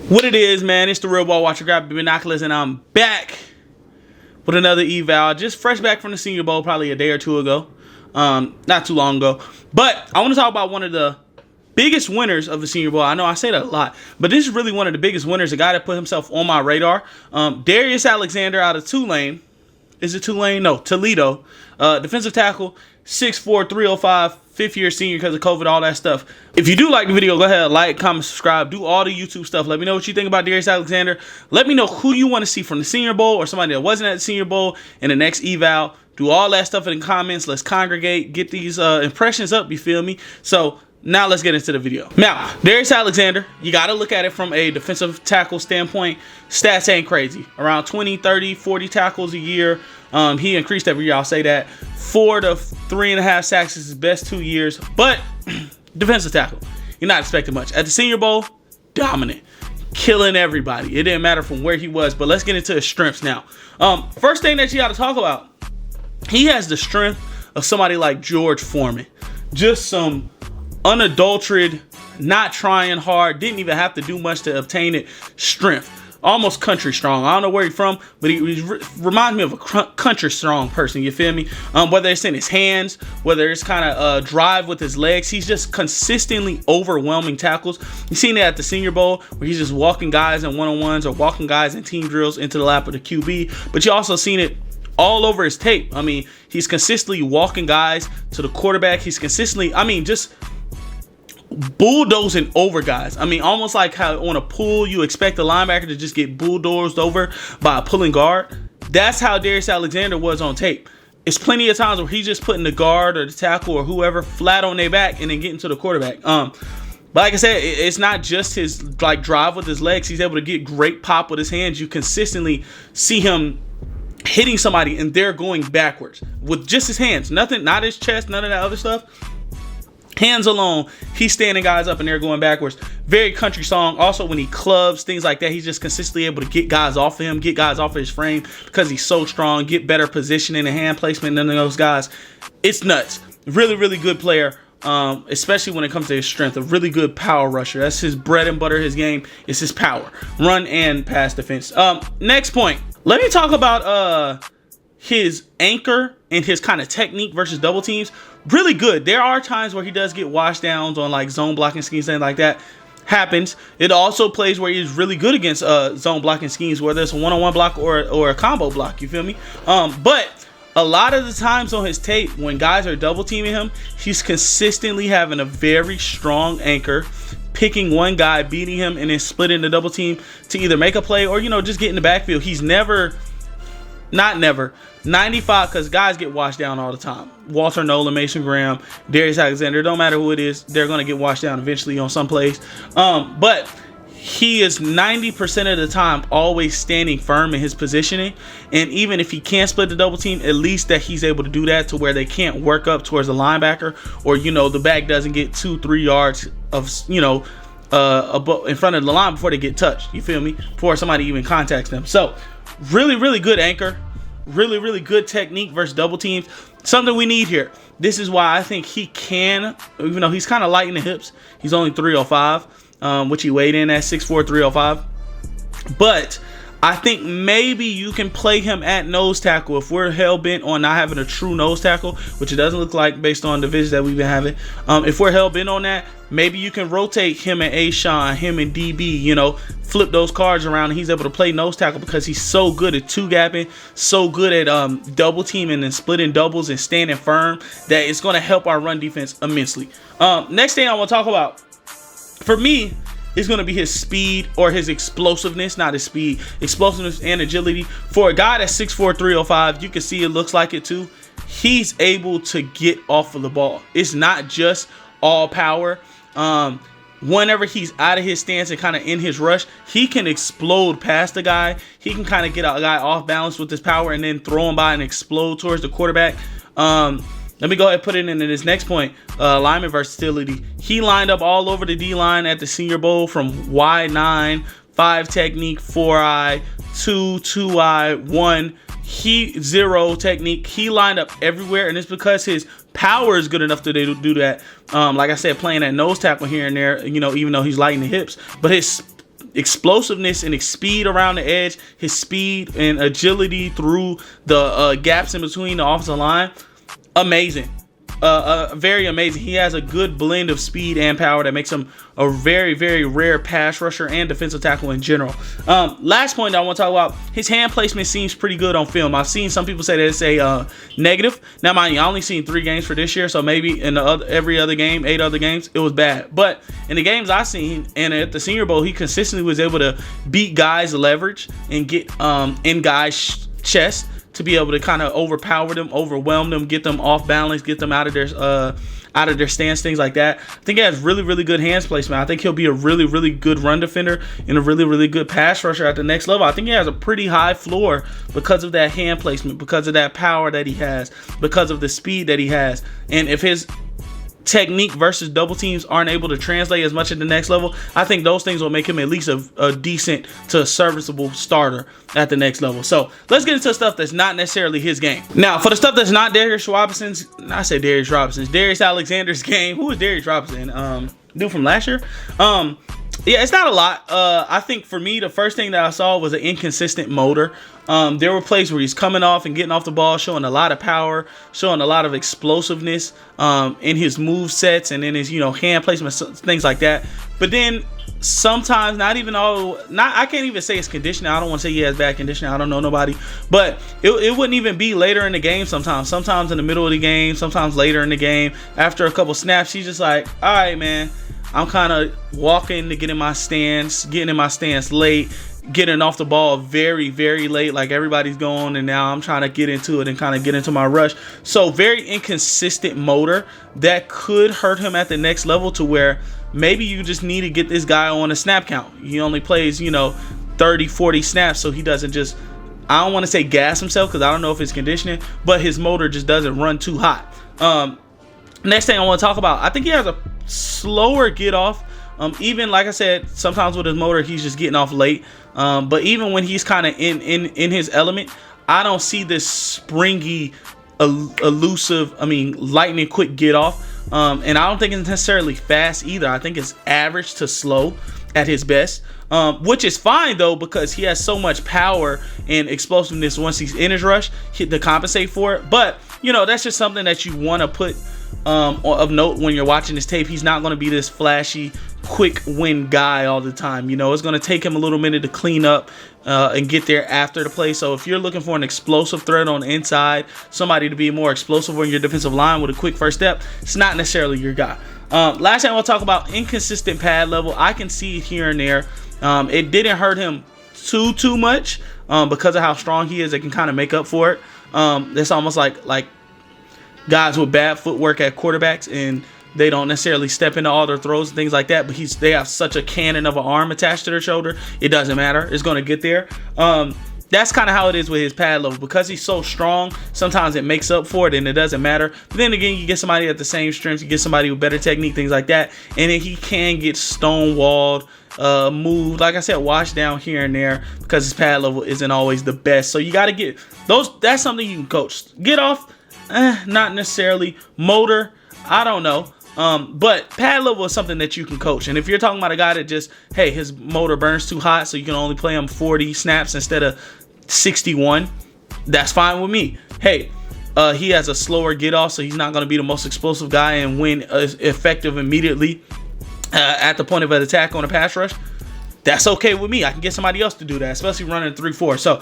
What it is, man, it's the Real Ball Watcher. Grab the binoculars and I'm back with another eval. Just fresh back from the Senior Bowl probably a day or two ago. Not too long ago. But I want to talk about one of the biggest winners of the Senior Bowl. I know I say that a lot, but this is really one of the biggest winners, a guy that put himself on my radar. Darius Alexander out of Tulane. Is it Tulane? No, Toledo. Defensive tackle, 6'4", 305, fifth-year senior because of COVID, all that stuff. If you do like the video, go ahead, like, comment, subscribe, do all the YouTube stuff. Let me know what you think about Darius Alexander. Let me know who you want to see from the Senior Bowl or somebody that wasn't at the Senior Bowl in the next eval. Do all that stuff in the comments. Let's congregate, get these impressions up, you feel me? So now let's get into the video. Now, Darius Alexander, you got to look at it from a defensive tackle standpoint. Stats ain't crazy. Around 20, 30, 40 tackles a year. He increased every year, I'll say that. 4 to 3.5 sacks is his best 2 years. But defensive tackle, you're not expecting much. At the Senior Bowl, dominant. Killing everybody. It didn't matter from where he was. But let's get into his strengths now. First thing that you got to talk about, he has the strength of somebody like George Foreman. Just some unadulterated, not trying hard, didn't even have to do much to obtain it, strength. Almost country strong. I don't know where he's from, but he reminds me of a country strong person, you feel me? Whether it's in his hands, whether it's kind of drive with his legs, he's just consistently overwhelming tackles. You've seen it at the Senior Bowl where he's just walking guys in one-on-ones or walking guys in team drills into the lap of the QB, but you also seen it all over his tape. I mean, he's consistently walking guys to the quarterback. He's consistently, just bulldozing over guys. Almost like how on a pool you expect the linebacker to just get bulldozed over by a pulling guard. That's how Darius Alexander was on tape. It's plenty of times where he's just putting the guard or the tackle or whoever flat on their back and then getting to the quarterback. But like I said, it's not just his drive with his legs. He's able to get great pop with his hands. You consistently see him hitting somebody and they're going backwards with just his hands. Nothing, not his chest, none of that other stuff. Hands alone, he's standing guys up and they're going backwards. Very country song. Also, when he clubs, things like that, he's just consistently able to get guys off of him, get guys off of his frame because he's so strong, get better positioning and hand placement than those guys. It's nuts. Really, really good player, especially when it comes to his strength. A really good power rusher. That's his bread and butter, his game. It's his power. Run and pass defense. Next point. Let me talk about his anchor and his kind of technique versus double teams. Really good. There are times where he does get wash downs on like zone blocking schemes, things like that. Happens. It also plays where he's really good against zone blocking schemes, whether it's a one-on-one block or a combo block. You feel me? But a lot of the times on his tape, when guys are double teaming him, he's consistently having a very strong anchor, picking one guy, beating him, and then splitting the double team to either make a play or, just get in the backfield. He's never, not never, 95, because guys get washed down all the time. Walter Nolan, Mason Graham, Darius Alexander, don't matter who it is, they're going to get washed down eventually on some plays. But he is 90% of the time always standing firm in his positioning. And even if he can't split the double team, at least that he's able to do that to where they can't work up towards the linebacker or, the back doesn't get 2-3 yards of, in front of the line before they get touched. You feel me? Before somebody even contacts them. So really, really good anchor. Really, really good technique versus double teams. Something we need here. This is why I think he can, even though he's kind of light in the hips. He's only 305, which he weighed in at 6'4", 305. But I think maybe you can play him at nose tackle if we're hell-bent on not having a true nose tackle, which it doesn't look like based on the visits that we've been having. If we're hell-bent on that, maybe you can rotate him and A-Shawn, him and DB, flip those cards around and he's able to play nose tackle because he's so good at two-gapping, so good at double teaming and splitting doubles and standing firm that it's going to help our run defense immensely. Next thing I want to talk about, for me, is going to be his speed or his explosiveness, not his speed, explosiveness and agility. For a guy that's 6'4", 305, you can see it looks like it too. He's able to get off of the ball. It's not just all power. Whenever he's out of his stance and kind of in his rush, he can explode past the guy. He can kind of get a guy off balance with his power and then throw him by and explode towards the quarterback. Let me go ahead and put it into this next point. Lineman versatility. He lined up all over the D-line at the Senior Bowl from Y9, 5 technique, 4-eye, 2, 2-eye, 1. 0 technique. He lined up everywhere, and it's because his power is good enough to do that. Like I said, playing that nose tackle here and there, even though he's light in the hips. But his explosiveness and his speed around the edge, his speed and agility through the gaps in between the offensive line, amazing. Very amazing. He has a good blend of speed and power that makes him a very, very rare pass rusher and defensive tackle in general. Last point that I want to talk about, his hand placement seems pretty good on film. I've seen some people say that it's a negative. Now, mind you, I only seen 3 games for this year, so maybe in every other game, 8 other games, it was bad. But in the games I've seen, and at the Senior Bowl, he consistently was able to beat guys' leverage and get in guys' chest, to be able to kind of overpower them, overwhelm them, get them off balance, get them out of their stance, things like that. I think he has really, really good hands placement. I think he'll be a really, really good run defender and a really, really good pass rusher at the next level. I think he has a pretty high floor because of that hand placement, because of that power that he has, because of the speed that he has. And if his technique versus double teams aren't able to translate as much at the next level, I think those things will make him at least a decent to serviceable starter at the next level. So let's get into stuff that's not necessarily his game. Now, for the stuff that's not Darius Alexander's game. Who is Darius Robinson? Dude from last year? Yeah, it's not a lot. I think for me, the first thing that I saw was an inconsistent motor. There were plays where he's coming off and getting off the ball, showing a lot of power, showing a lot of explosiveness in his move sets and in his, hand placement, things like that. But then sometimes I can't even say it's conditioning. I don't want to say he has bad conditioning. I don't know nobody. But it wouldn't even be later in the game sometimes. Sometimes in the middle of the game, sometimes later in the game. After a couple snaps, he's just like, all right, man, I'm kind of walking to get in my stance, getting in my stance late, getting off the ball very, very late, like everybody's going, and now I'm trying to get into it and kind of get into my rush. So very inconsistent motor that could hurt him at the next level, to where maybe you just need to get this guy on a snap count. He only plays, 30, 40 snaps, so he doesn't just, I don't want to say gas himself, because I don't know if it's conditioning, but his motor just doesn't run too hot. Next thing I want to talk about, I think he has a slower get off. Even like I said, sometimes with his motor, he's just getting off late. But even when he's kind of in his element, I don't see this springy, elusive, lightning quick get off. And I don't think it's necessarily fast either. I think it's average to slow at his best, which is fine though, because he has so much power and explosiveness once he's in his rush to compensate for it. But that's just something that you want to put of note when you're watching this tape. He's not going to be this flashy, quick win guy all the time. It's going to take him a little minute to clean up and get there after the play. So if you're looking for an explosive threat on the inside, somebody to be more explosive on your defensive line with a quick first step, it's not necessarily your guy. Last thing I want to talk about, inconsistent pad level. I can see it here and there. It didn't hurt him too much because of how strong he is. It can kind of make up for it. It's almost like guys with bad footwork at quarterbacks, and they don't necessarily step into all their throws and things like that, but they have such a cannon of an arm attached to their shoulder, it doesn't matter. It's going to get there. That's kind of how it is with his pad level. Because he's so strong, sometimes it makes up for it and it doesn't matter. But then again, you get somebody at the same strength, you get somebody with better technique, things like that, and then he can get stonewalled, moved, like I said, washed down here and there, because his pad level isn't always the best. So you got to get those. That's something you can coach. Get off, not necessarily. Motor, I don't know. But pad level is something that you can coach. And if you're talking about a guy that just, hey, his motor burns too hot, so you can only play him 40 snaps instead of 61, that's fine with me. Hey, he has a slower get off, so he's not going to be the most explosive guy and win effective immediately at the point of an attack on a pass rush. That's okay with me. I can get somebody else to do that, especially running 3-4. So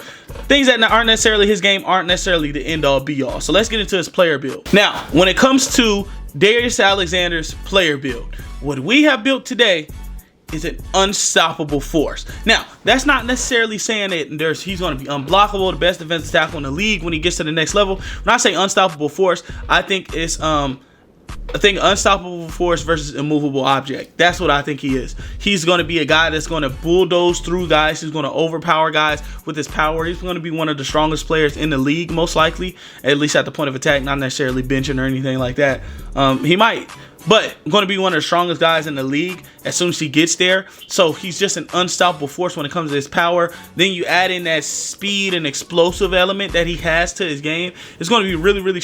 things that aren't necessarily his game aren't necessarily the end-all be-all. So let's get into his player build. Now, when it comes to Darius Alexander's player build, what we have built today is an unstoppable force. Now, that's not necessarily saying that he's going to be unblockable, the best defensive tackle in the league when he gets to the next level. When I say unstoppable force, I think it's unstoppable force versus immovable object. That's what I think he is. He's going to be a guy that's going to bulldoze through guys. He's going to overpower guys with his power. He's going to be one of the strongest players in the league, most likely, at least at the point of attack, not necessarily benching or anything like that. He might, but going to be one of the strongest guys in the league as soon as he gets there. So he's just an unstoppable force when it comes to his power. Then you add in that speed and explosive element that he has to his game. It's going to be really, really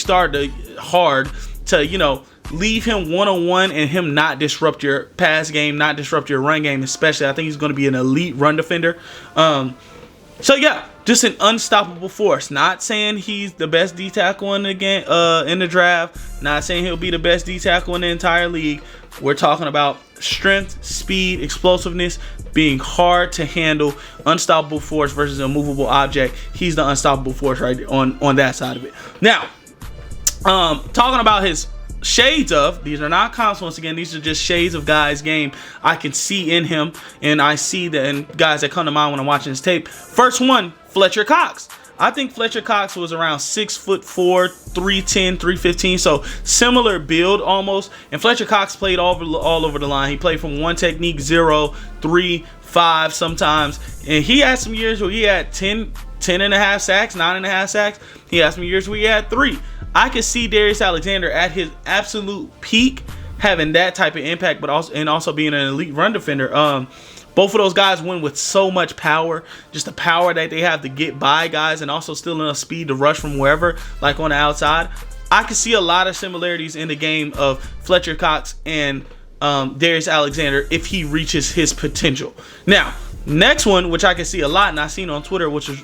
hard to, you know, leave him one-on-one and him not disrupt your pass game, not disrupt your run game, especially. I think he's going to be an elite run defender. So yeah, just an unstoppable force. Not saying he's the best D tackle in the draft. Not saying he'll be the best D tackle in the entire league. We're talking about strength, speed, explosiveness, being hard to handle, unstoppable force versus a movable object. He's the unstoppable force right on that side of it. Now, talking about his shades of, these are not comps once again, these are just shades of guys' game I can see in him, and I see that in guys that come to mind when I'm watching his tape. First one, Fletcher Cox. I think Fletcher Cox was around 6'4", 310, 315, so similar build almost. And Fletcher Cox played all over the line. He played from 1 technique, 0, 3, 5 sometimes, and he had some years where he had 10 and a half sacks, 9 and a half sacks. He had some years where he had 3. I could see Darius Alexander at his absolute peak having that type of impact, but also being an elite run defender. Both of those guys win with so much power, just the power that they have to get by guys, and also still enough speed to rush from wherever, like on the outside. I could see a lot of similarities in the game of Fletcher Cox and Darius Alexander if he reaches his potential. Now, next one, which I can see a lot, and I seen on Twitter, which is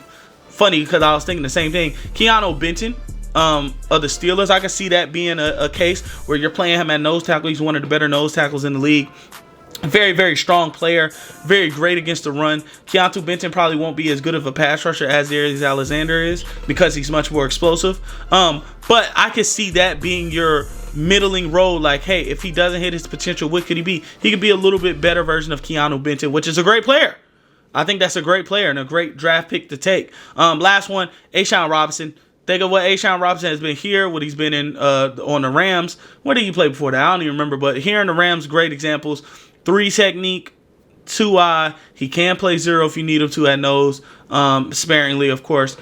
funny because I was thinking the same thing. Keanu Benton of the Steelers. I can see that being a case where you're playing him at nose tackle. He's one of the better nose tackles in the league. Very, very strong player. Very great against the run. Keanu Benton probably won't be as good of a pass rusher as Darius Alexander is because he's much more explosive. But I could see that being your middling role. Like, hey, if he doesn't hit his potential, what could he be? He could be a little bit better version of Keanu Benton, which is a great player. I think that's a great player and a great draft pick to take. Last one, A'Shawn Robinson. Think of what A'Shawn Robinson has been here, what he's been in on the Rams. Where did he play before that? I don't even remember. But here in the Rams, great examples. 3 technique, 2 eye. He can play 0 if you need him to at nose, sparingly, of course.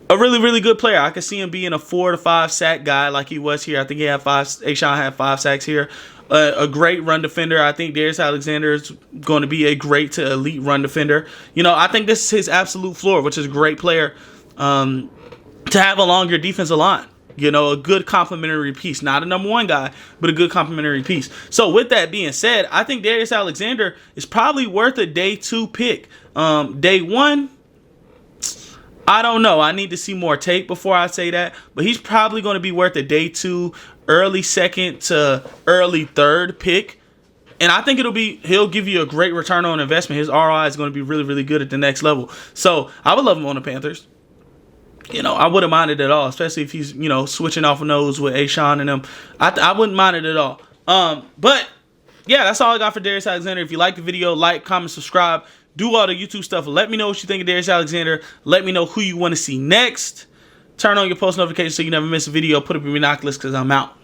A really, really good player. I could see him being a 4 to 5 sack guy like he was here. I think he had 5. A'Shawn had 5 sacks here. A great run defender. I think Darius Alexander is going to be a great to elite run defender. You know, I think this is his absolute floor, which is a great player to have along your defensive line. You know, a good complementary piece. Not a number 1 guy, but a good complementary piece. So with that being said, I think Darius Alexander is probably worth a day 2 pick. Day 1, I don't know. I need to see more tape before I say that. But he's probably going to be worth a day 2, early 2nd to early 3rd pick. And I think he'll give you a great return on investment. His ROI is going to be really, really good at the next level. So I would love him on the Panthers. You know, I wouldn't mind it at all, especially if he's, you know, switching off of nose with A'Shawn and them. I wouldn't mind it at all. But, yeah, that's all I got for Darius Alexander. If you like the video, like, comment, subscribe. Do all the YouTube stuff. Let me know what you think of Darius Alexander. Let me know who you want to see next. Turn on your post notifications so you never miss a video. Put up your binoculars because I'm out.